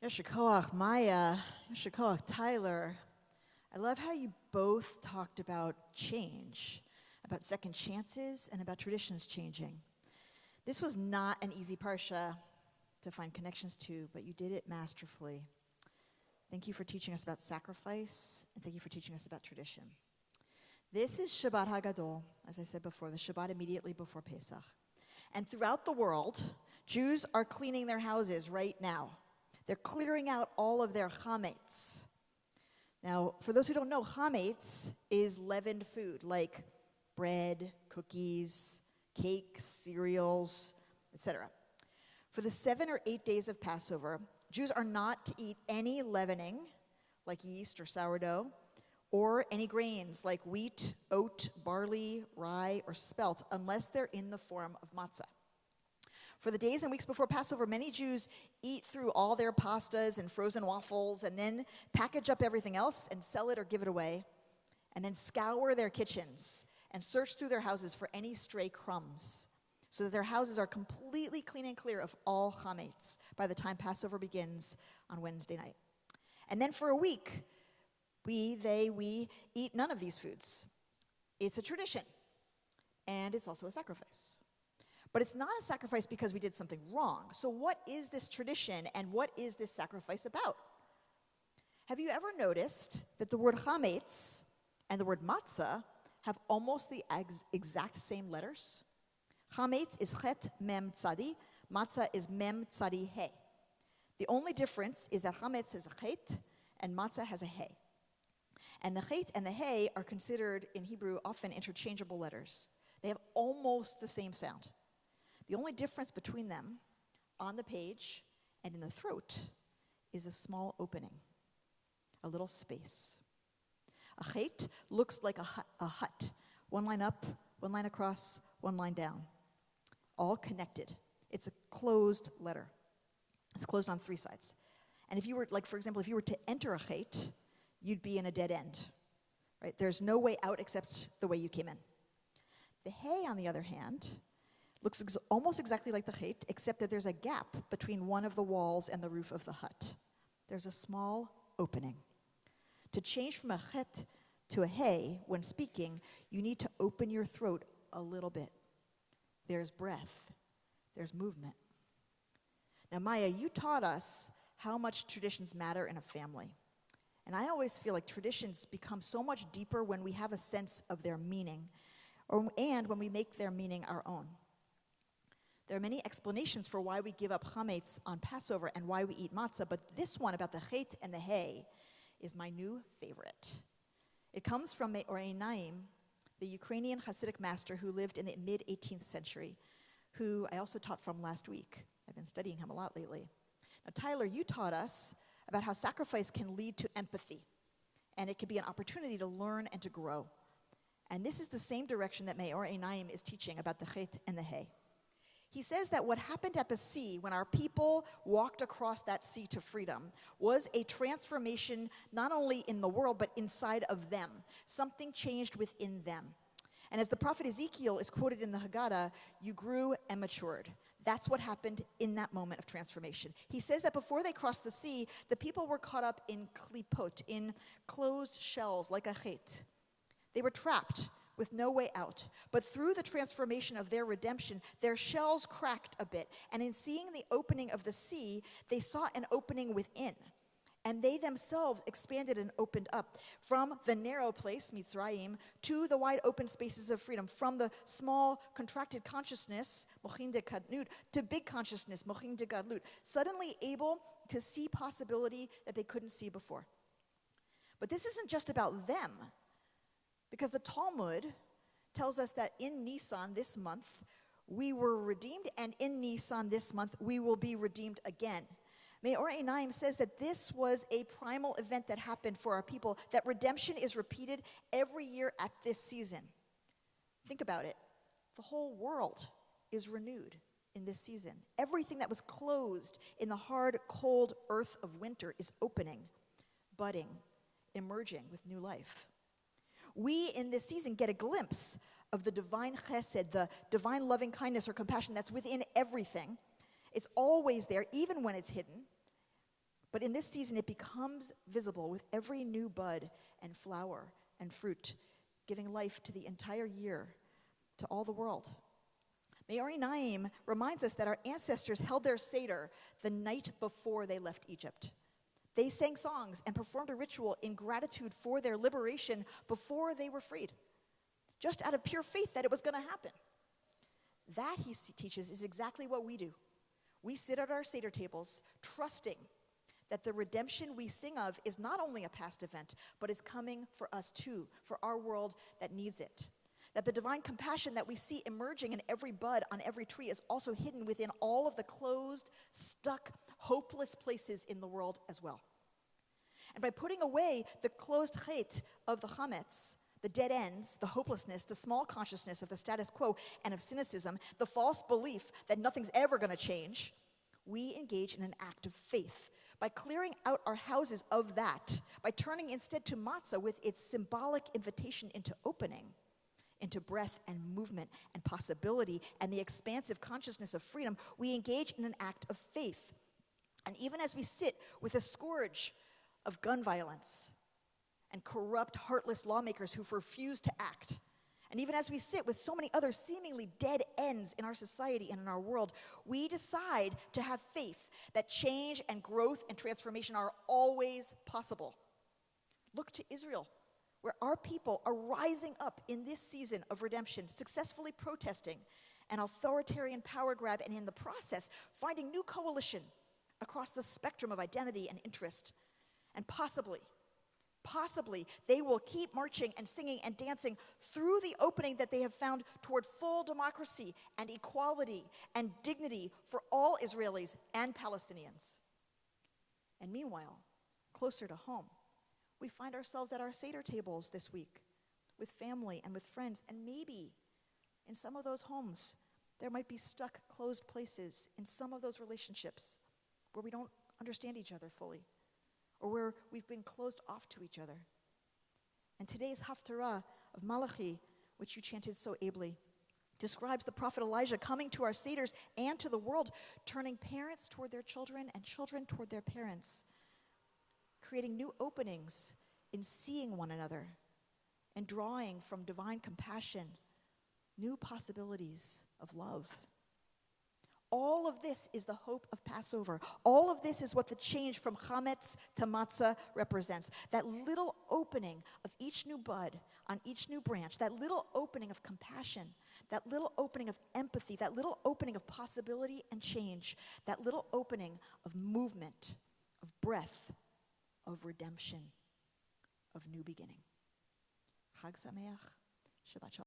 Yasher Koach, Maya, Yasher Koach, Tyler. I love how you both talked about change, about second chances, and about traditions changing. This was not an easy parsha to find connections to, but you did it masterfully. Thank you for teaching us about sacrifice, and thank you for teaching us about tradition. This is Shabbat HaGadol, as I said before, the Shabbat immediately before Pesach. And throughout the world, Jews are cleaning their houses right now. They're clearing out all of their chametz. Now, for those who don't know, chametz is leavened food, like bread, cookies, cakes, cereals, etc. For the 7 or 8 days of Passover, Jews are not to eat any leavening, like yeast or sourdough, or any grains like wheat, oat, barley, rye, or spelt, unless they're in the form of matzah. For the days and weeks before Passover, many Jews eat through all their pastas and frozen waffles and then package up everything else and sell it or give it away, and then scour their kitchens and search through their houses for any stray crumbs so that their houses are completely clean and clear of all chametz by the time Passover begins on Wednesday night. And then for a week, we eat none of these foods. It's a tradition, and it's also a sacrifice. But it's not a sacrifice because we did something wrong. So what is this tradition and what is this sacrifice about? Have you ever noticed that the word chametz and the word matzah have almost the exact same letters? Chametz is chet mem tzadi, matzah is mem tzadi he. The only difference is that chametz has a chet and matzah has a he. And the chet and the he are considered in Hebrew often interchangeable letters. They have almost the same sound. The only difference between them on the page and in the throat is a small opening, a little space. A chet looks like a hut, one line up, one line across, one line down, all connected. It's a closed letter. It's closed on 3 sides. And if you were, like, for example, if you were to enter a chet, you'd be in a dead end, right? There's no way out except the way you came in. The he, on the other hand, looks almost exactly like the chet, except that there's a gap between one of the walls and the roof of the hut. There's a small opening. To change from a chet to a he when speaking, you need to open your throat a little bit. There's breath. There's movement. Now, Maya, you taught us how much traditions matter in a family. And I always feel like traditions become so much deeper when we have a sense of their meaning, and when we make their meaning our own. There are many explanations for why we give up chametz on Passover and why we eat matzah, but this one about the chet and the he is my new favorite. It comes from Me'or Einayim, the Ukrainian Hasidic master who lived in the mid-18th century, who I also taught from last week. I've been studying him a lot lately. Now, Tyler, you taught us about how sacrifice can lead to empathy, and it can be an opportunity to learn and to grow. And this is the same direction that Me'or Einayim is teaching about the chet and the he. He says that what happened at the sea when our people walked across that sea to freedom was a transformation not only in the world but inside of them. Something changed within them. And as the prophet Ezekiel is quoted in the HaGadol, you grew and matured. That's what happened in that moment of transformation. He says that before they crossed the sea, the people were caught up in klipot, in closed shells like a chet. They were trapped with no way out. But through the transformation of their redemption, their shells cracked a bit. And in seeing the opening of the sea, they saw an opening within. And they themselves expanded and opened up from the narrow place, Mitzrayim, to the wide open spaces of freedom, from the small contracted consciousness, mochin de kadnut, to big consciousness, mochin de gadlut, suddenly able to see possibility that they couldn't see before. But this isn't just about them, because the Talmud tells us that in Nisan this month, we were redeemed, and in Nisan this month, we will be redeemed again. Me'or Einayim says that this was a primal event that happened for our people, that redemption is repeated every year at this season. Think about it. The whole world is renewed in this season. Everything that was closed in the hard, cold earth of winter is opening, budding, emerging with new life. We, in this season, get a glimpse of the divine chesed, the divine loving kindness or compassion that's within everything. It's always there, even when it's hidden. But in this season, it becomes visible with every new bud and flower and fruit, giving life to the entire year, to all the world. Me'ori Naim reminds us that our ancestors held their Seder the night before they left Egypt. They sang songs and performed a ritual in gratitude for their liberation before they were freed, just out of pure faith that it was going to happen. That, he teaches, is exactly what we do. We sit at our Seder tables, trusting that the redemption we sing of is not only a past event, but is coming for us too, for our world that needs it. That the divine compassion that we see emerging in every bud on every tree is also hidden within all of the closed, stuck, hopeless places in the world as well. And by putting away the closed chet of the chametz, the dead ends, the hopelessness, the small consciousness of the status quo and of cynicism, the false belief that nothing's ever going to change, we engage in an act of faith. By clearing out our houses of that, by turning instead to matzah with its symbolic invitation into opening, into breath and movement and possibility and the expansive consciousness of freedom, we engage in an act of faith. And even as we sit with a scourge of gun violence and corrupt, heartless lawmakers who refuse to act, and even as we sit with so many other seemingly dead ends in our society and in our world, we decide to have faith that change and growth and transformation are always possible. Look to Israel, where our people are rising up in this season of redemption, successfully protesting an authoritarian power grab, and in the process, finding new coalition across the spectrum of identity and interest. And possibly, they will keep marching and singing and dancing through the opening that they have found toward full democracy and equality and dignity for all Israelis and Palestinians. And meanwhile, closer to home, we find ourselves at our Seder tables this week with family and with friends, and maybe in some of those homes, there might be stuck, closed places in some of those relationships where we don't understand each other fully, or where we've been closed off to each other. And today's Haftarah of Malachi, which you chanted so ably, describes the prophet Elijah coming to our Seders and to the world, turning parents toward their children and children toward their parents, creating new openings in seeing one another and drawing from divine compassion new possibilities of love. All of this is the hope of Passover. All of this is what the change from chametz to matzah represents. That little opening of each new bud on each new branch, that little opening of compassion, that little opening of empathy, that little opening of possibility and change, that little opening of movement, of breath, of redemption, of new beginning. Chag Sameach, Shabbat Shalom.